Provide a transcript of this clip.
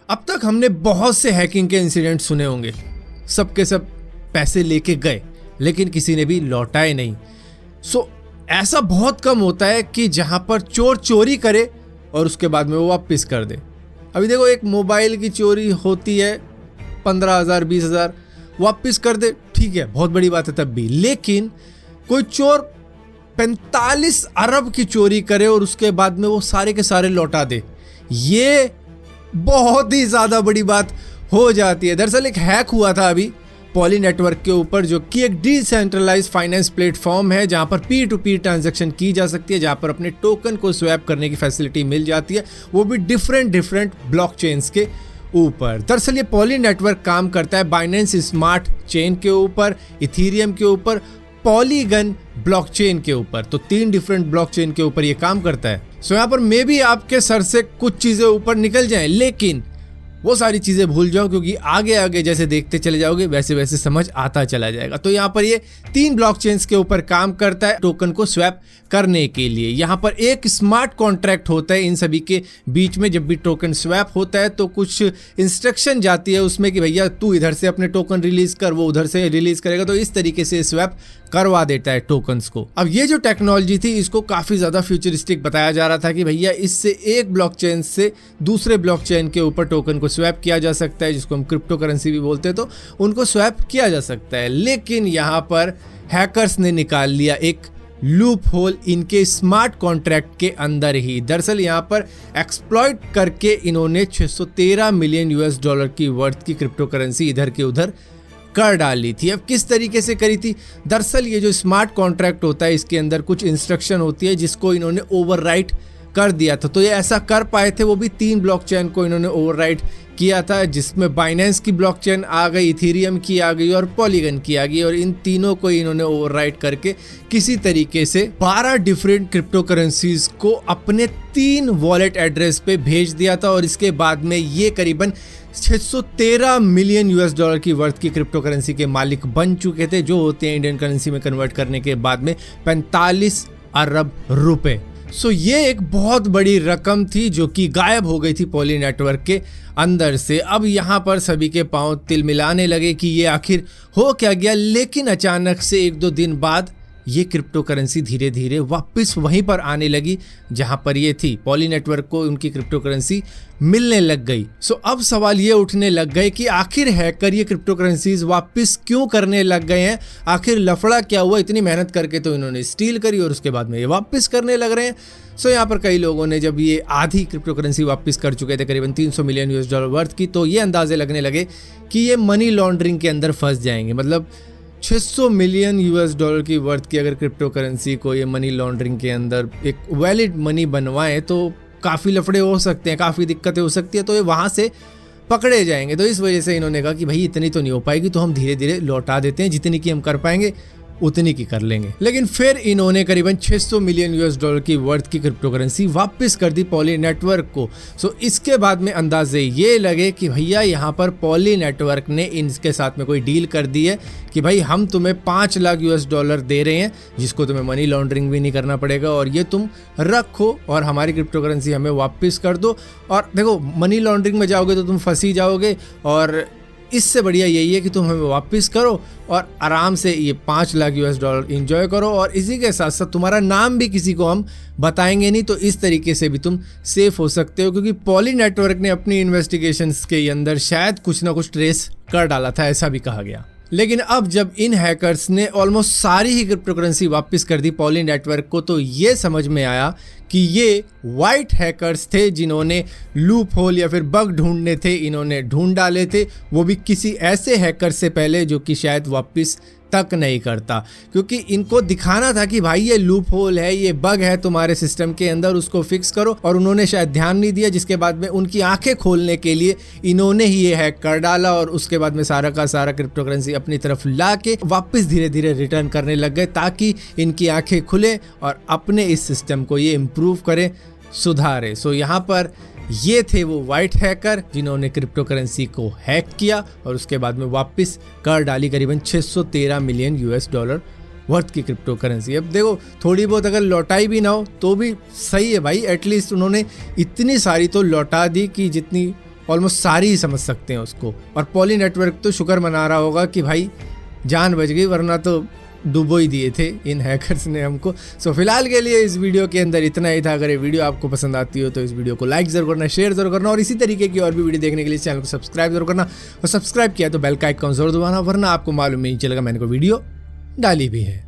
अब तक हमने बहुत से हैकिंग के इंसिडेंट सुने होंगे, सबके सब पैसे लेके गए लेकिन किसी ने भी लौटाए नहीं। ऐसा बहुत कम होता है कि जहां पर चोर चोरी करे और उसके बाद में वो वापस कर दे। अभी देखो, एक मोबाइल की चोरी होती है 15,000 20,000, वापस कर दे, ठीक है, बहुत बड़ी बात है तब भी। लेकिन कोई चोर 45 अरब की चोरी करे और उसके बाद में वो सारे के सारे लौटा दे, ये बहुत ही ज्यादा बड़ी बात हो जाती है। दरअसल एक हैक हुआ था अभी पॉली नेटवर्क के ऊपर, जो कि एक डिसेंट्रलाइज्ड फाइनेंस प्लेटफॉर्म है जहां पर पी टू पी ट्रांजैक्शन की जा सकती है, जहां पर अपने टोकन को स्वैप करने की फैसिलिटी मिल जाती है, वो भी डिफरेंट ब्लॉकचेन्स के ऊपर। दरअसल ये पॉली नेटवर्क काम करता है बाइनेंस स्मार्ट चेन के ऊपर, इथेरियम के ऊपर, पॉलीगन ब्लॉकचेन के ऊपर। तो 3 डिफरेंट ब्लॉकचेन के ऊपर ये काम करता है। यहाँ पर मे भी आपके सर से कुछ चीजें ऊपर निकल जाएं, लेकिन वो सारी चीजें भूल जाओ, क्योंकि आगे आगे जैसे देखते चले जाओगे वैसे वैसे समझ आता चला जाएगा। तो यहाँ पर ये 3 ब्लॉकचेन्स के ऊपर काम करता है टोकन को स्वैप करने के लिए। यहाँ पर एक स्मार्ट कॉन्ट्रैक्ट होता है इन सभी के बीच में। जब भी टोकन स्वैप होता है तो कुछ इंस्ट्रक्शन जाती है उसमें कि भैया तू इधर से अपने टोकन रिलीज कर, वो उधर से रिलीज करेगा। तो इस तरीके से स्वैप करवा देता है टोकन्स को। अब ये जो टेक्नोलॉजी थी इसको काफी ज्यादा फ्यूचरिस्टिक बताया जा रहा था कि भैया इससे एक ब्लॉकचेन से दूसरे ब्लॉकचेन के ऊपर टोकन को स्वैप किया जा सकता है, जिसको हम क्रिप्टो करेंसी भी बोलते हैं, तो उनको स्वैप किया जा सकता है। लेकिन यहाँ पर हैकर्स ने निकाल लिया एक लूप होल इनके स्मार्ट कॉन्ट्रैक्ट के अंदर ही। दरअसल यहाँ पर एक्सप्लॉइट करके इन्होंने 613 मिलियन US डॉलर की वर्थ की क्रिप्टो करेंसी इधर के उधर कर डाली थी। अब किस तरीके से करी थी? दरअसल ये जो स्मार्ट कॉन्ट्रैक्ट होता है इसके अंदर कुछ इंस्ट्रक्शन होती है जिसको इन्होंने ओवरराइट कर दिया था। तो ये ऐसा कर पाए थे वो भी 3 ब्लॉकचेन को इन्होंने ओवरराइट किया था, जिसमें बाइनेंस की ब्लॉकचेन आ गई, इथेरियम की आ गई और पॉलीगन की आ गई। और इन तीनों को इन्होंने ओवरराइट करके किसी तरीके से 12 डिफरेंट क्रिप्टो करेंसीज को अपने 3 वॉलेट एड्रेस पे भेज दिया था। और इसके बाद में ये करीबन 613 मिलियन US डॉलर की वर्थ की क्रिप्टो करेंसी के मालिक बन चुके थे, जो होते हैं इंडियन करेंसी में कन्वर्ट करने के बाद में 45 अरब रुपए। ये एक बहुत बड़ी रकम थी जो कि गायब हो गई थी पॉली नेटवर्क के अंदर से। अब यहाँ पर सभी के पांव तिल मिलाने लगे कि ये आखिर हो क्या गया। लेकिन अचानक से 1-2 दिन बाद ये क्रिप्टो करेंसी धीरे धीरे वापस वहीं पर आने लगी जहां पर ये थी। पॉली नेटवर्क को उनकी क्रिप्टो करेंसी मिलने लग गई। अब सवाल ये उठने लग गए कि आखिर हैकर ये क्रिप्टो करेंसीज वापस क्यों करने लग गए हैं, आखिर लफड़ा क्या हुआ? इतनी मेहनत करके तो इन्होंने स्टील करी और उसके बाद में ये वापस करने लग रहे हैं। यहाँ पर कई लोगों ने जब ये आधी क्रिप्टो करेंसी वापस कर चुके थे, करीबन 300 मिलियन US डॉलर वर्थ की, तो ये अंदाजे लगने लगे कि ये मनी लॉन्ड्रिंग के अंदर फंस जाएंगे। मतलब 600 मिलियन US डॉलर की वर्थ की अगर क्रिप्टो करेंसी को ये मनी लॉन्ड्रिंग के अंदर एक वैलिड मनी बनवाएं तो काफ़ी लफड़े हो सकते हैं, काफ़ी दिक्कतें हो सकती है, तो ये वहाँ से पकड़े जाएंगे। तो इस वजह से इन्होंने कहा कि भाई इतनी तो नहीं हो पाएगी, तो हम धीरे धीरे लौटा देते हैं, जितनी की हम कर पाएंगे उतनी की कर लेंगे। लेकिन फिर इन्होंने करीबन 600 मिलियन US डॉलर की वर्थ की क्रिप्टो करेंसी वापस कर दी पॉली नेटवर्क को। इसके बाद में अंदाजे ये लगे कि भैया यहाँ पर पॉली नेटवर्क ने इनके साथ में कोई डील कर दी है कि भाई हम तुम्हें 5 लाख US डॉलर दे रहे हैं, जिसको तुम्हें मनी लॉन्ड्रिंग भी नहीं करना पड़ेगा, और ये तुम रखो और हमारी क्रिप्टो करेंसी हमें वापस कर दो। और देखो, मनी लॉन्ड्रिंग में जाओगे तो तुम फंसी जाओगे, और इससे बढ़िया यही है कि तुम हमें वापस करो और आराम से ये 5 लाख US डॉलर इंजॉय करो, और इसी के साथ साथ तुम्हारा नाम भी किसी को हम बताएंगे नहीं। तो इस तरीके से भी तुम सेफ हो सकते हो, क्योंकि पॉली नेटवर्क ने अपनी इन्वेस्टिगेशंस के अंदर शायद कुछ ना कुछ ट्रेस कर डाला था, ऐसा भी कहा गया। लेकिन अब जब इन हैकर्स ने ऑलमोस्ट सारी ही क्रिप्टो करेंसी वापस कर दी पॉली नेटवर्क को, तो ये समझ में आया कि ये वाइट हैकर्स थे जिन्होंने लूप होल या फिर बग ढूंढने थे, इन्होंने ढूंढ डाले थे, वो भी किसी ऐसे हैकर से पहले जो कि शायद वापस तक नहीं करता। क्योंकि इनको दिखाना था कि भाई ये लूप होल है, ये बग है तुम्हारे सिस्टम के अंदर, उसको फिक्स करो, और उन्होंने शायद ध्यान नहीं दिया, जिसके बाद में उनकी आंखें खोलने के लिए इन्होंने ही ये हैक कर डाला, और उसके बाद में सारा का सारा क्रिप्टो करेंसी अपनी तरफ ला के वापस धीरे धीरे रिटर्न करने लग गए, ताकि इनकी आंखें खुले और अपने इस सिस्टम को ये इम्प्रूव करें, सुधारे। यहाँ पर ये थे वो वाइट हैकर जिन्होंने क्रिप्टो करेंसी को हैक किया और उसके बाद में वापस कर डाली करीबन 613 मिलियन US डॉलर वर्थ की क्रिप्टो करेंसी। अब देखो, थोड़ी बहुत अगर लौटाई भी ना हो तो भी सही है भाई, एटलीस्ट उन्होंने इतनी सारी तो लौटा दी कि जितनी ऑलमोस्ट सारी ही समझ सकते हैं उसको। और पॉली नेटवर्क तो शुक्र मना रहा होगा कि भाई जान बच गई, वरना तो डुबो ही दिए थे इन हैकर्स ने हमको। सो फिलहाल के लिए इस वीडियो के अंदर इतना ही था। अगर ये वीडियो आपको पसंद आती हो तो इस वीडियो को लाइक जरूर करना, शेयर जरूर करना, और इसी तरीके की और भी वीडियो देखने के लिए चैनल को सब्सक्राइब जरूर करना। और सब्सक्राइब किया तो बेल का आइकॉन जरूर दबाना, वरना आपको मालूम नहीं चलेगा मैंने कोई वीडियो डाली भी है।